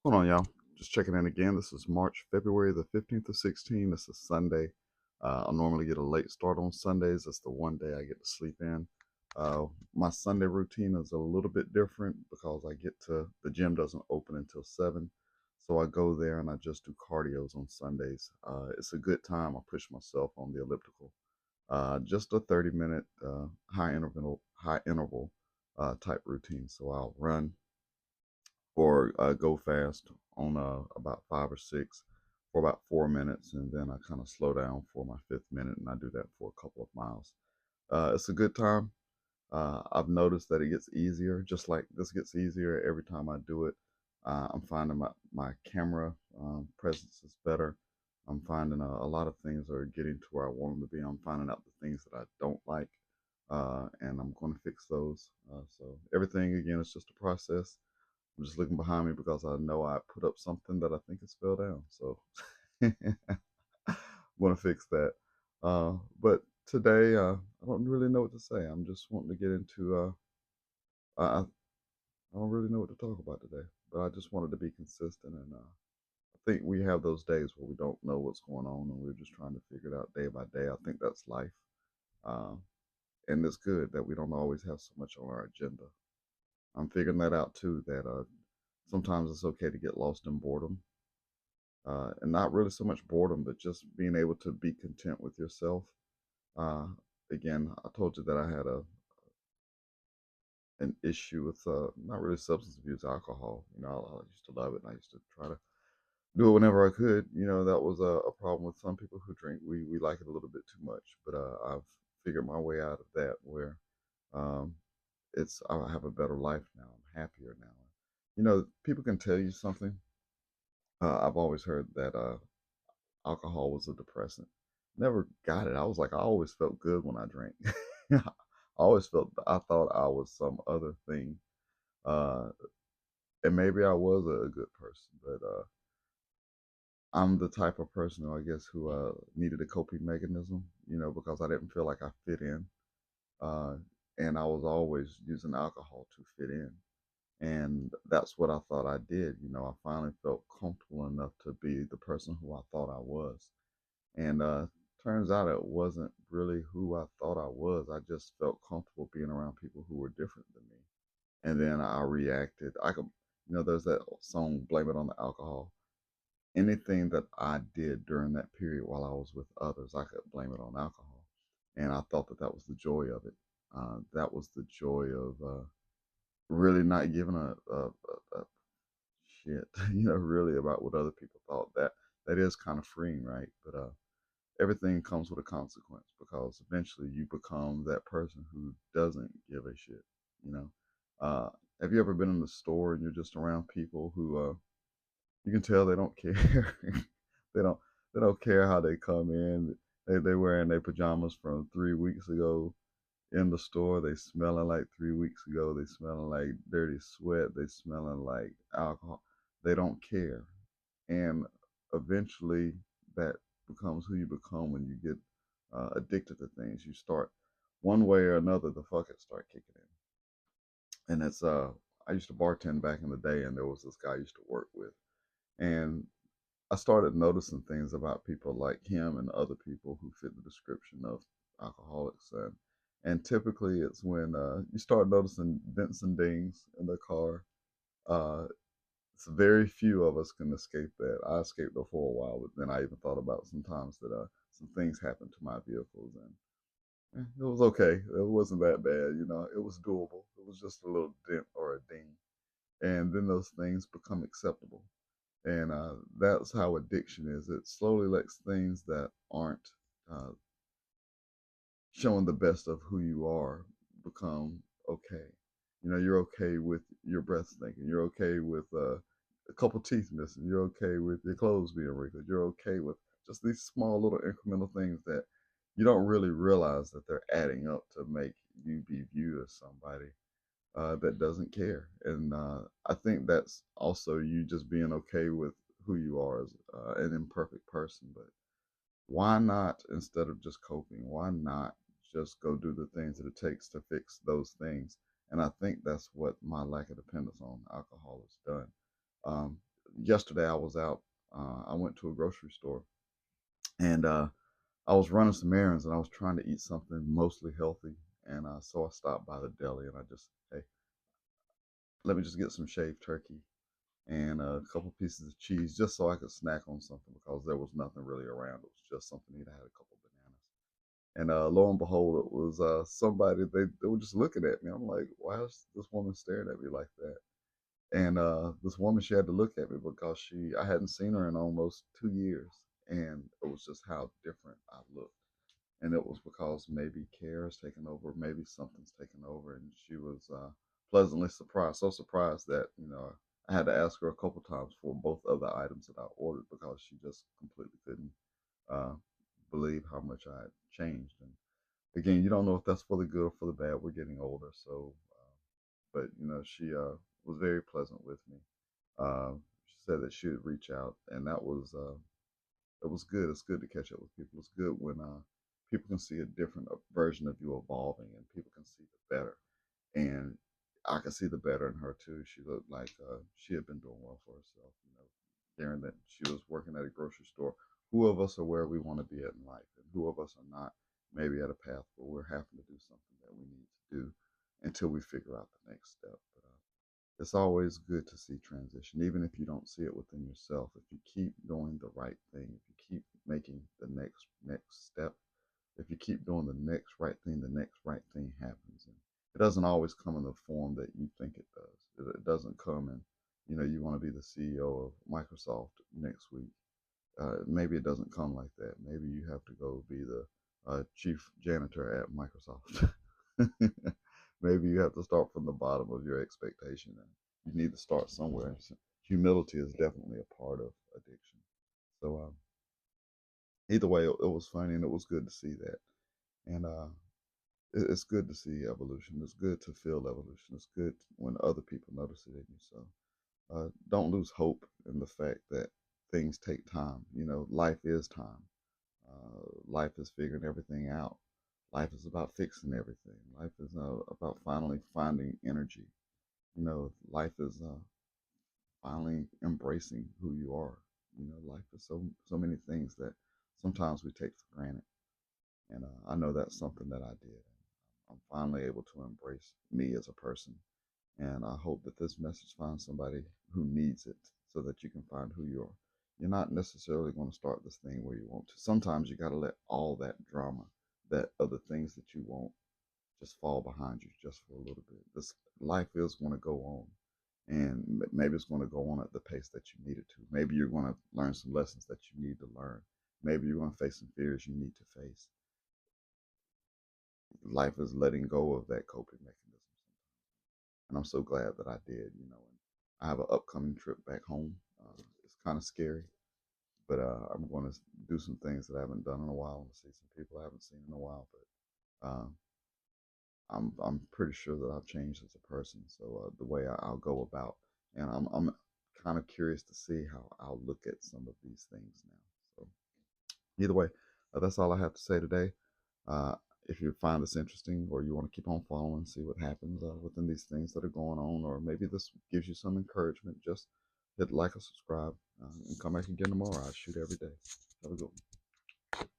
Hold on, y'all. Just checking in again. This is March, February the 15th to 16th. This is Sunday. I normally get a late start on Sundays. That's the one day I get to sleep in. My Sunday routine is a little bit different because the gym doesn't open until 7. So I go there and I just do cardios on Sundays. It's a good time. I push myself on the elliptical. Just a 30-minute high interval type routine. So I'll run or go fast on about 5 or 6 for about 4 minutes, and then I kind of slow down for my fifth minute, and I do that for a couple of miles. It's a good time. I've noticed that it gets easier, just like this gets easier every time I do it. I'm finding my camera presence is better. I'm finding a lot of things are getting to where I want them to be. I'm finding out the things that I don't like, and I'm going to fix those. So everything again is just a process. I'm just looking behind me because I know I put up something that I think is fell down. So I'm going to fix that. But today, I don't really know what to say. I'm just wanting to get into, I don't really know what to talk about today, but I just wanted to be consistent. And I think we have those days where we don't know what's going on and we're just trying to figure it out day by day. I think that's life. Uh, and it's good that we don't always have so much on our agenda. I'm figuring that out too, that sometimes it's okay to get lost in boredom, and not really so much boredom, but just being able to be content with yourself. Uh, Again, I told you that I had an issue with not really substance abuse, alcohol. I used to love it, and I used to try to do it whenever I could. That was a problem with some people who drink. We like it a little bit too much, but I've figured my way out of that where um, I have a better life now. I'm happier now. People can tell you something. I've always heard that alcohol was a depressant. Never got it. I was like, I always felt good when I drank. I thought I was some other thing. Uh, and maybe I was a good person, but I'm the type of person who I guess who needed a coping mechanism, because I didn't feel like I fit in. Uh, and I was always using alcohol to fit in. And that's what I thought I did. I finally felt comfortable enough to be the person who I thought I was. And turns out it wasn't really who I thought I was. I just felt comfortable being around people who were different than me. And then I reacted. There's that song, Blame It on the Alcohol. Anything that I did during that period while I was with others, I could blame it on alcohol. And I thought that that was the joy of it. That was the joy of really not giving a shit, really about what other people thought. That is kind of freeing, right? But everything comes with a consequence because eventually you become that person who doesn't give a shit. You know, have you ever been in the store and you're just around people who you can tell they don't care. they don't they don't care how they come in. They wearing their pajamas from 3 weeks ago in the store. They smelling like 3 weeks ago. They smelling like dirty sweat. They smelling like alcohol. They don't care, and eventually that becomes who you become when you get addicted to things. You start one way or another. The fuck it start kicking in, and it's I used to bartend back in the day, and there was this guy I used to work with, and I started noticing things about people like him and other people who fit the description of alcoholics, and typically it's when you start noticing dents and dings in the car. Uh, it's very few of us can escape that. I escaped it for a while, but then I even thought about sometimes that some things happened to my vehicles, and it was okay. It wasn't that bad, It was doable. It was just a little dent or a ding, and then those things become acceptable. And that's how addiction is. It slowly lets things that aren't uh, showing the best of who you are become okay. You're okay with your breath stinking. You're okay with a couple teeth missing. You're okay with your clothes being wrinkled. You're okay with just these small little incremental things that you don't really realize that they're adding up to make you be viewed as somebody that doesn't care. And I think that's also you just being okay with who you are as an imperfect person. But why not, instead of just coping, why not just go do the things that it takes to fix those things? And I think that's what my lack of dependence on alcohol has done. Um, yesterday I was out. I went to a grocery store, and I was running some errands, and I was trying to eat something mostly healthy. And so I stopped by the deli, and I just, hey, let me just get some shaved turkey and a couple pieces of cheese, just so I could snack on something because there was nothing really around. It was just something to eat. I had a couple bananas. And lo and behold, it was somebody. They were just looking at me. I'm like, why is this woman staring at me like that? And this woman, she had to look at me because I hadn't seen her in almost 2 years, and it was just how different I looked. And it was because maybe care has taken over, maybe something's taken over, and she was pleasantly surprised. So surprised that I had to ask her a couple times for both of the items that I ordered because she just completely couldn't uh, believe how much I had changed. And again, you don't know if that's for the good or for the bad. We're getting older, so but she was very pleasant with me. She said that she would reach out, and that was it was good. It's good to catch up with people. It's good when people can see a different version of you evolving, and people can see the better. And I could see the better in her too. She looked like she had been doing well for herself. During that she was working at a grocery store. Who of us are where we want to be at in life, and who of us are not maybe at a path where we're having to do something that we need to do until we figure out the next step. But it's always good to see transition, even if you don't see it within yourself. If you keep doing the right thing, if you keep making the next step, if you keep doing the next right thing, the next right thing happens. And it doesn't always come in the form that you think it does. It doesn't come in, you want to be the CEO of Microsoft next week. Maybe it doesn't come like that. Maybe you have to go be the chief janitor at Microsoft. Maybe you have to start from the bottom of your expectation, and you need to start somewhere. So humility is definitely a part of addiction. So either way, it was funny and it was good to see that. And it's good to see evolution. It's good to feel evolution. It's good when other people notice it in you. So don't lose hope in the fact that things take time. Life is time. Life is figuring everything out. Life is about fixing everything. Life is about finally finding energy. Life is finally embracing who you are. Life is so many things that sometimes we take for granted, and I know that's something that I did. I'm finally able to embrace me as a person, and I hope that this message finds somebody who needs it, so that you can find who you are. You're not necessarily going to start this thing where you want to. Sometimes you got to let all that drama, that other things that you want, just fall behind you just for a little bit. This life is going to go on, and maybe it's going to go on at the pace that you need it to. Maybe you're going to learn some lessons that you need to learn. Maybe you're going to face some fears you need to face. Life is letting go of that coping mechanism, and I'm so glad that I did. And I have an upcoming trip back home. It's kind of scary, but I'm going to do some things that I haven't done in a while and see some people I haven't seen in a while. But I'm pretty sure that I've changed as a person. So the way I'll go about, and I'm kind of curious to see how I'll look at some of these things now. So either way, that's all I have to say today. Uh, if you find this interesting, or you want to keep on following, see what happens within these things that are going on, or maybe this gives you some encouragement, just hit like or subscribe, and come back again tomorrow. I shoot every day. Have a good one.